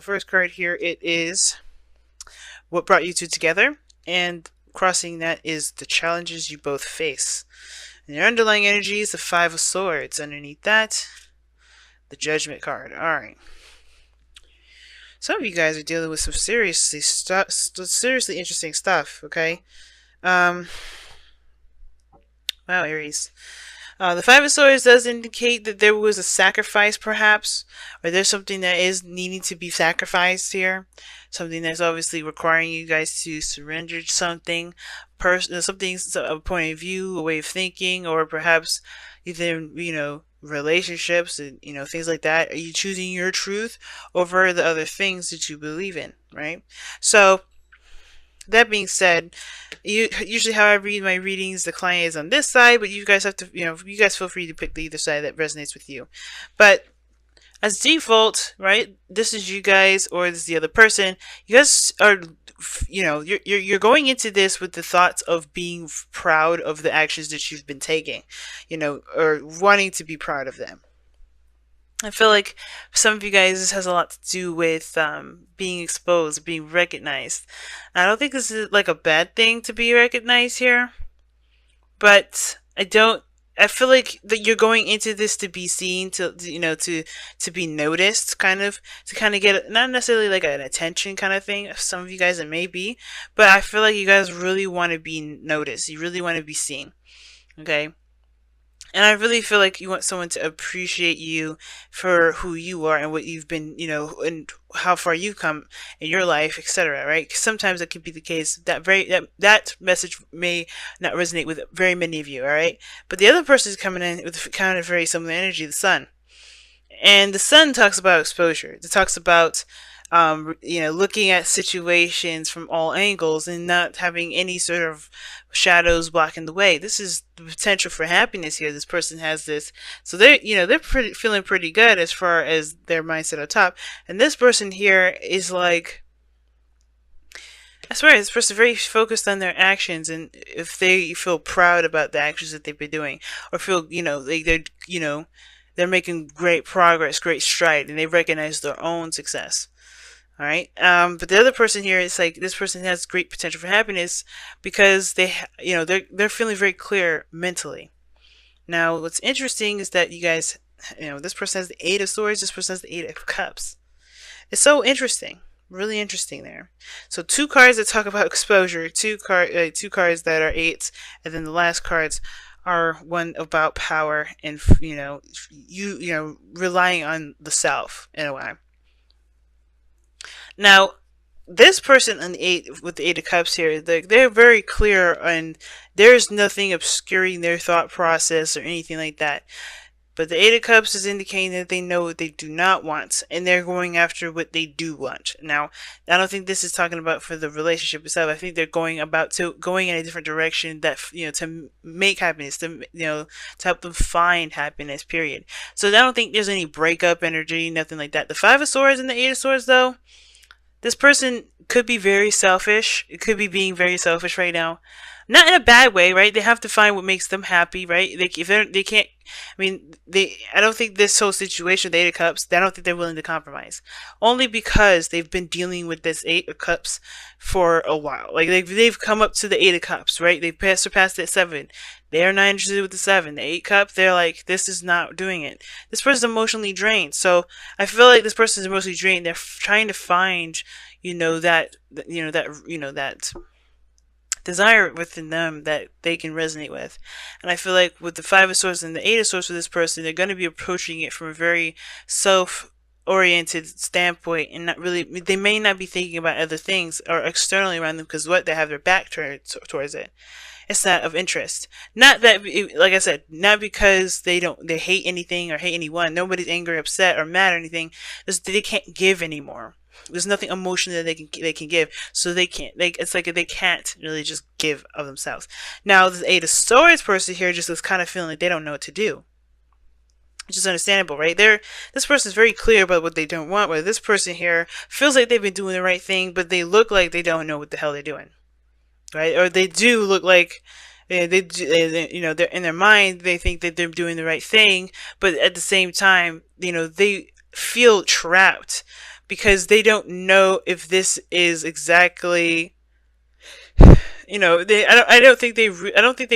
the first card here, it is what brought you two together, and crossing that is the challenges you both face. And your underlying energy is the Five of Swords. Underneath that, the Judgment card. Alright. Some of you guys are dealing with some seriously interesting stuff, okay? Wow, Aries. The Five of Swords does indicate that there was a sacrifice, perhaps, or there's something that is needing to be sacrificed here. Something that's obviously requiring you guys to surrender something, something, a point of view, a way of thinking, or perhaps either, relationships and, things like that. Are you choosing your truth over the other things that you believe in, right? So, that being said, usually how I read my readings, the client is on this side, but you guys have to, you guys feel free to pick the either side that resonates with you. But as default, right, this is you guys or this is the other person. You guys are, you're going into this with the thoughts of being proud of the actions that you've been taking, or wanting to be proud of them. I feel like for some of you guys, this has a lot to do with being exposed, being recognized. I don't think this is like a bad thing to be recognized here, but I feel like that you're going into this to be seen, to be noticed, to get not necessarily like an attention kind of thing. Some of you guys it may be, but I feel like you guys really want to be noticed. You really want to be seen. Okay. And I really feel like you want someone to appreciate you for who you are and what you've been, and how far you've come in your life, etc. Right? 'Cause sometimes that could be the case. That message may not resonate with very many of you. All right, but the other person is coming in with kind of very similar energy, the Sun, and the Sun talks about exposure. It talks about looking at situations from all angles and not having any sort of shadows blocking the way. This is the potential for happiness here. This person has this, so they're feeling pretty good as far as their mindset on top. And this person here is like, I swear, this person is very focused on their actions, and if they feel proud about the actions that they've been doing, or feel they're making great progress, great stride, and they recognize their own success. All right. But the other person here is like, this person has great potential for happiness because they're feeling very clear mentally. Now, what's interesting is that you guys, this person has the Eight of Swords, this person has the Eight of Cups. It's so interesting, really interesting there. So two cards that talk about exposure, two cards that are eights, and then the last cards are one about power and relying on the self in a way. Now, this person on with the Eight of Cups here, they're very clear, and there's nothing obscuring their thought process or anything like that. But the Eight of Cups is indicating that they know what they do not want, and they're going after what they do want. Now, I don't think this is talking about for the relationship itself. I think they're going in a different direction that to make happiness, to help them find happiness. Period. So I don't think there's any breakup energy, nothing like that. The Five of Swords and the Eight of Swords, though. This person could be very selfish. It could be being very selfish right now. Not in a bad way, right? They have to find what makes them happy, right? They can't, I don't think this whole situation, the Eight of Cups, I don't think they're willing to compromise. Only because they've been dealing with this Eight of Cups for a while. Like, they've come up to the Eight of Cups, right? They've surpassed that 7. They're not interested with the 7. The 8 cup, they're like, this is not doing it. This person's emotionally drained. So I feel like this person's emotionally drained. They're trying to find, that desire within them that they can resonate with. And I feel like with the Five of Swords and the Eight of Swords for this person, they're going to be approaching it from a very self-oriented standpoint, and not really, they may not be thinking about other things or externally around them, because they have their back turned towards it. It's not of interest. Not that, like I said, not because they hate anything or hate anyone. Nobody's angry, upset, or mad or anything. They can't give anymore. There's nothing emotional that they can give, so they can't. It's like they can't really just give of themselves. Now, the Eight of Swords person here just is kind of feeling like they don't know what to do, which is understandable, right? This person is very clear about what they don't want, but this person here feels like they've been doing the right thing, but they look like they don't know what the hell they're doing, right? Or they do look like they're in their mind, they think that they're doing the right thing, but at the same time, they feel trapped because they don't know if this is exactly, I don't think they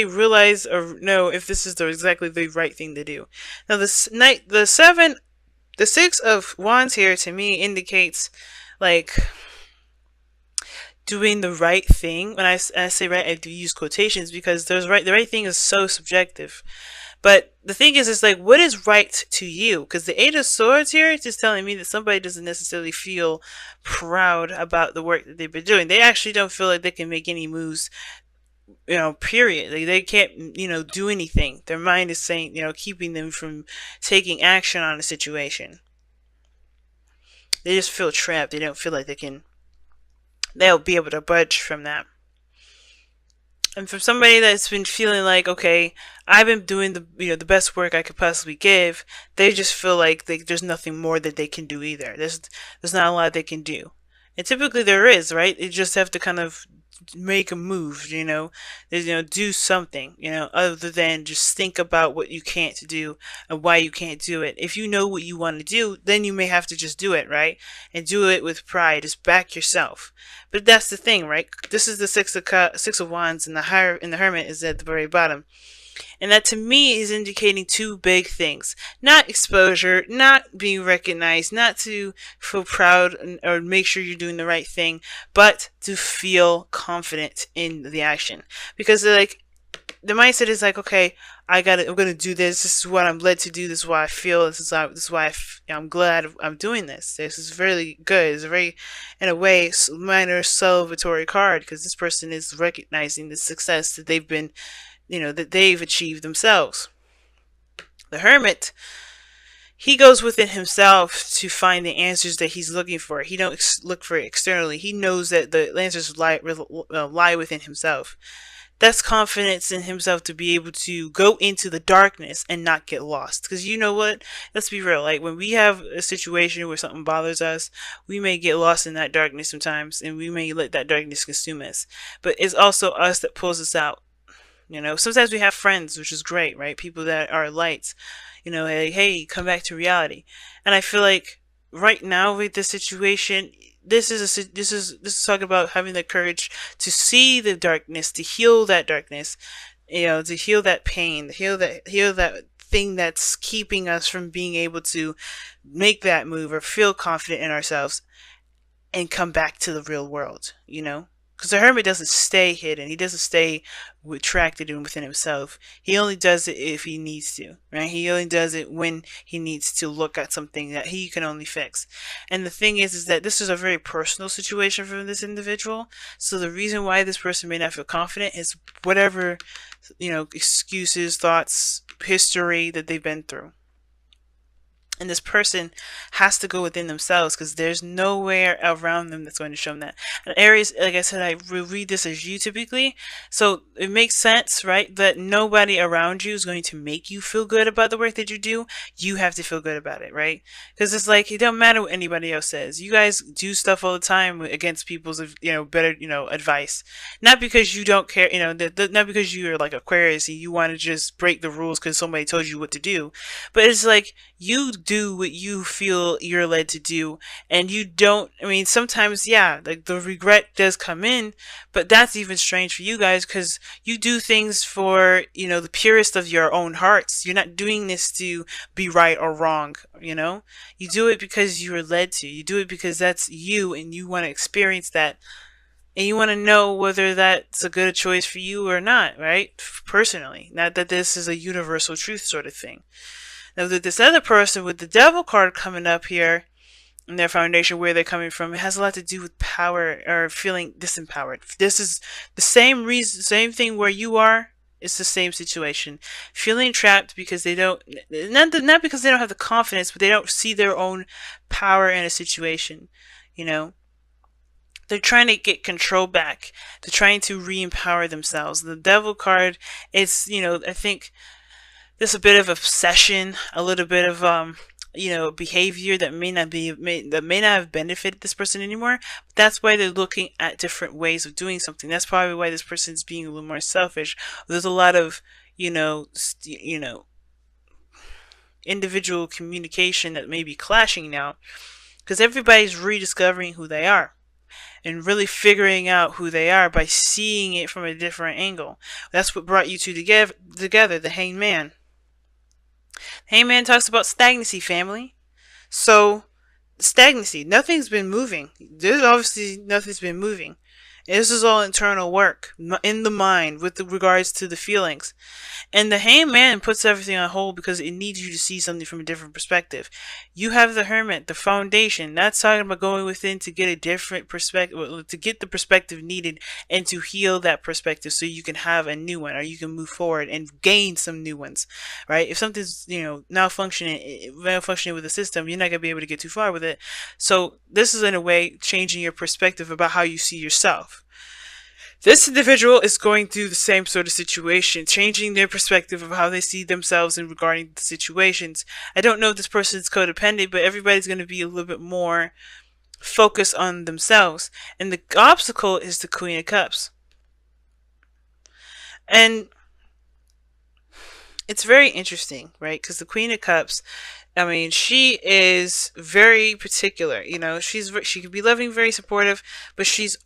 realize or know if this is exactly the right thing to do. Now the 6 of Wands here to me indicates like doing the right thing. When I say right, I do use quotations because the right thing is so subjective. But the thing is, it's like, what is right to you? Because the Eight of Swords here is just telling me that somebody doesn't necessarily feel proud about the work that they've been doing. They actually don't feel like they can make any moves, period. They can't, do anything. Their mind is saying, keeping them from taking action on a situation. They just feel trapped. They don't feel like they'll be able to budge from that. And from somebody that's been feeling like, okay, I've been doing the best work I could possibly give, they just feel like there's nothing more that they can do either. There's not a lot they can do, and typically there is, right? You just have to kind of make a move, do something, other than just think about what you can't do and why you can't do it. If you know what you want to do, then you may have to just do it, right? And do it with pride. Just back yourself. But that's the thing, right? This is the Six of Wands, and the Hermit is at the very bottom. And that to me is indicating two big things. Not exposure, not being recognized, not to feel proud or make sure you're doing the right thing, but to feel confident in the action. Because like the mindset is like, okay, I'm gonna do this. This is what I'm led to do. This is why I feel. This is why I'm glad I'm doing this. This is really good. It's a very, in a way, minor celebratory card because this person is recognizing the success that that they've achieved themselves. The Hermit, he goes within himself to find the answers that he's looking for. He don't look for it externally. He knows that the answers lie within himself. That's confidence in himself to be able to go into the darkness and not get lost. Because you know what? Let's be real. Like when we have a situation where something bothers us, we may get lost in that darkness sometimes, and we may let that darkness consume us. But it's also us that pulls us out. Sometimes we have friends, which is great, right? People that are lights, like, hey, come back to reality. And I feel like right now with this situation, this is talking about having the courage to see the darkness, to heal that darkness, to heal that pain, to heal that thing that's keeping us from being able to make that move or feel confident in ourselves and come back to the real world. Because the Hermit doesn't stay hidden. He doesn't stay retracted and within himself. He only does it if he needs to, right? He only does it when he needs to look at something that he can only fix. And the thing is that this is a very personal situation for this individual. So the reason why this person may not feel confident is whatever, excuses, thoughts, history that they've been through. And this person has to go within themselves because there's nowhere around them that's going to show them that. And Aries, like I said, I read this as you typically. So it makes sense, right? That nobody around you is going to make you feel good about the work that you do. You have to feel good about it, right? Because it's like, it don't matter what anybody else says. You guys do stuff all the time against people's, better, advice. Not because you don't care, not because you're like Aquarius and you want to just break the rules because somebody told you what to do. But it's like, you do what you feel you're led to do, and you don't, sometimes, yeah, like the regret does come in, but that's even strange for you guys because you do things for, the purest of your own hearts. You're not doing this to be right or wrong, you do it because you were led to. You do it because that's you and you want to experience that, and you want to know whether that's a good choice for you or not, right? Personally, not that this is a universal truth sort of thing. Now, this other person with the Devil card coming up here in their foundation, where they're coming from, it has a lot to do with power or feeling disempowered. This is the same thing where you are. It's the same situation. Feeling trapped because they don't, not because they don't have the confidence, but they don't see their own power in a situation. They're trying to get control back. They're trying to re-empower themselves. The Devil card, it's, I think, there's a bit of obsession, a little bit of behavior that may not have benefited this person anymore. But that's why they're looking at different ways of doing something. That's probably why this person is being a little more selfish. There's a lot of individual communication that may be clashing now. because everybody's rediscovering who they are and really figuring out who they are by seeing it from a different angle. That's what brought you two together, the Hangman. Hangman talks about stagnancy, family. So, stagnancy, nothing's been moving. There's obviously nothing's been moving. This is all internal work in the mind with regards to the feelings. And the Hangman puts everything on hold because it needs you to see something from a different perspective. You have the Hermit, the foundation. That's talking about going within to get a different perspective, to get the perspective needed and to heal that perspective so you can have a new one or you can move forward and gain some new ones, right? If something's, malfunctioning with the system, you're not going to be able to get too far with it. So this is in a way changing your perspective about how you see yourself. This individual is going through the same sort of situation, changing their perspective of how they see themselves in regarding the situations. I don't know if this person's codependent, but everybody's going to be a little bit more focused on themselves. And the obstacle is the Queen of Cups. And it's very interesting, right? Because the Queen of Cups, I mean, she is very particular. She can be loving, very supportive, but she's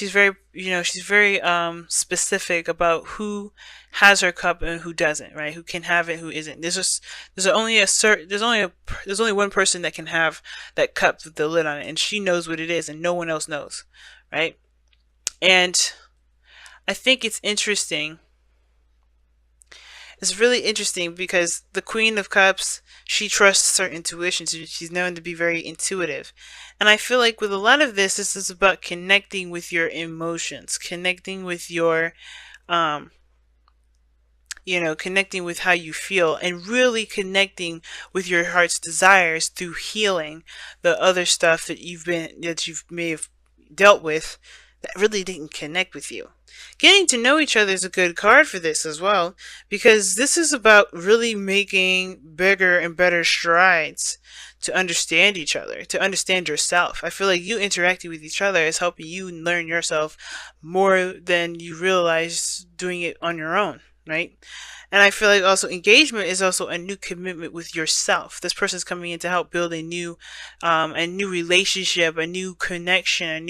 very specific about who has her cup and who doesn't, right? Who can have it, who isn't. There's only one person that can have that cup with the lid on it, and she knows what it is, and no one else knows, right? And I think it's interesting. It's really interesting because the Queen of Cups, she trusts her intuition. She's known to be very intuitive. And I feel like with a lot of this is about connecting with your emotions, connecting with your, connecting with how you feel and really connecting with your heart's desires through healing the other stuff that you may have dealt with that really didn't connect with you. Getting to know each other is a good card for this as well, because this is about really making bigger and better strides to understand each other, to understand yourself. I feel like you interacting with each other is helping you learn yourself more than you realize doing it on your own, right? And I feel like also engagement is also a new commitment with yourself. This person's coming in to help build a new relationship, a new connection,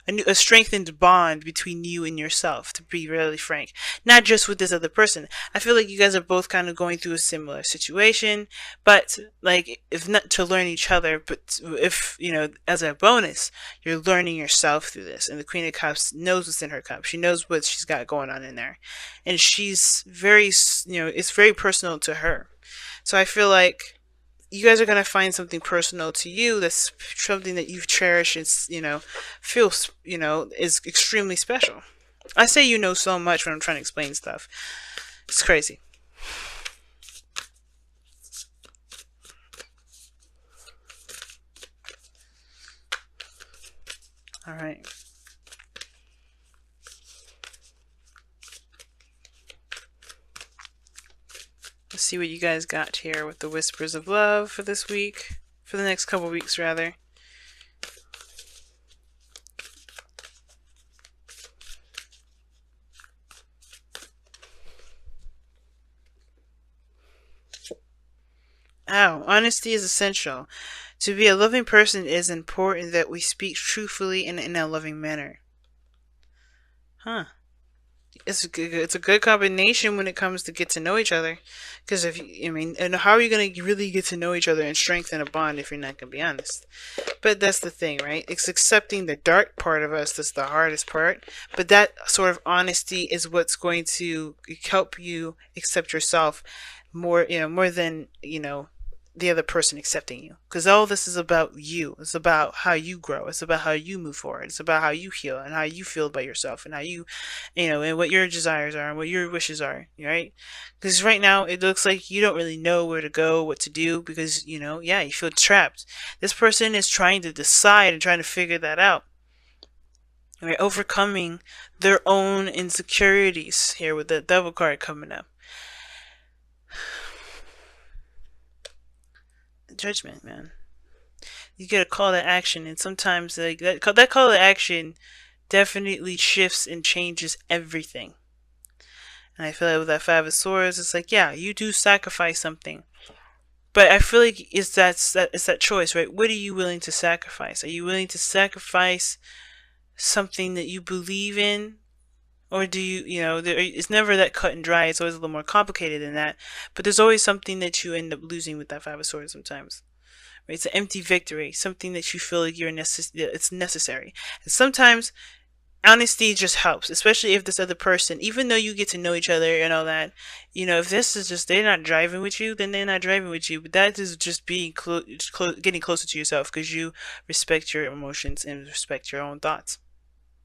a strengthened bond between you and yourself, to be really frank. Not just with this other person. I feel like you guys are both kind of going through a similar situation, but like, if not to learn each other, but if, as a bonus, you're learning yourself through this. And the Queen of Cups knows what's in her cup. She knows what she's got going on in there. And she's very, it's very personal to her. So I feel like you guys are going to find something personal to you that's something that you've cherished and, feels, is extremely special. I say so much when I'm trying to explain stuff. It's crazy. All right. Let's see what you guys got here with the Whispers of Love for this week. For the next couple weeks, rather. Honesty is essential. To be a loving person, it is important that we speak truthfully and in a loving manner. Huh. It's a good combination when it comes to get to know each other. Because and how are you going to really get to know each other and strengthen a bond if you're not going to be honest? But that's the thing, right? It's accepting the dark part of us that's the hardest part. But that sort of honesty is what's going to help you accept yourself more, more than, the other person accepting you. Because all this is about you. It's about how you grow. It's about how you move forward. It's about how you heal and how you feel about yourself and how you, and what your desires are and what your wishes are, right? Because right now it looks like you don't really know where to go, what to do, because, you feel trapped. This person is trying to decide and trying to figure that out. Right? Overcoming their own insecurities here with the Devil card coming up. Judgment, man. You get a call to action, and sometimes that call to action definitely shifts and changes everything. And I feel like with that Five of Swords, it's like, yeah, you do sacrifice something. But I feel like it's that choice, right? What are you willing to sacrifice? Are you willing to sacrifice something that you believe in, or do you, it's never that cut and dry. It's always a little more complicated than that. But there's always something that you end up losing with that Five of Swords sometimes. Right? It's an empty victory, something that you feel like it's necessary. And sometimes honesty just helps, especially if this other person, even though you get to know each other and all that, if this is just they're not driving with you, then they're not driving with you. But that is just getting closer to yourself because you respect your emotions and respect your own thoughts.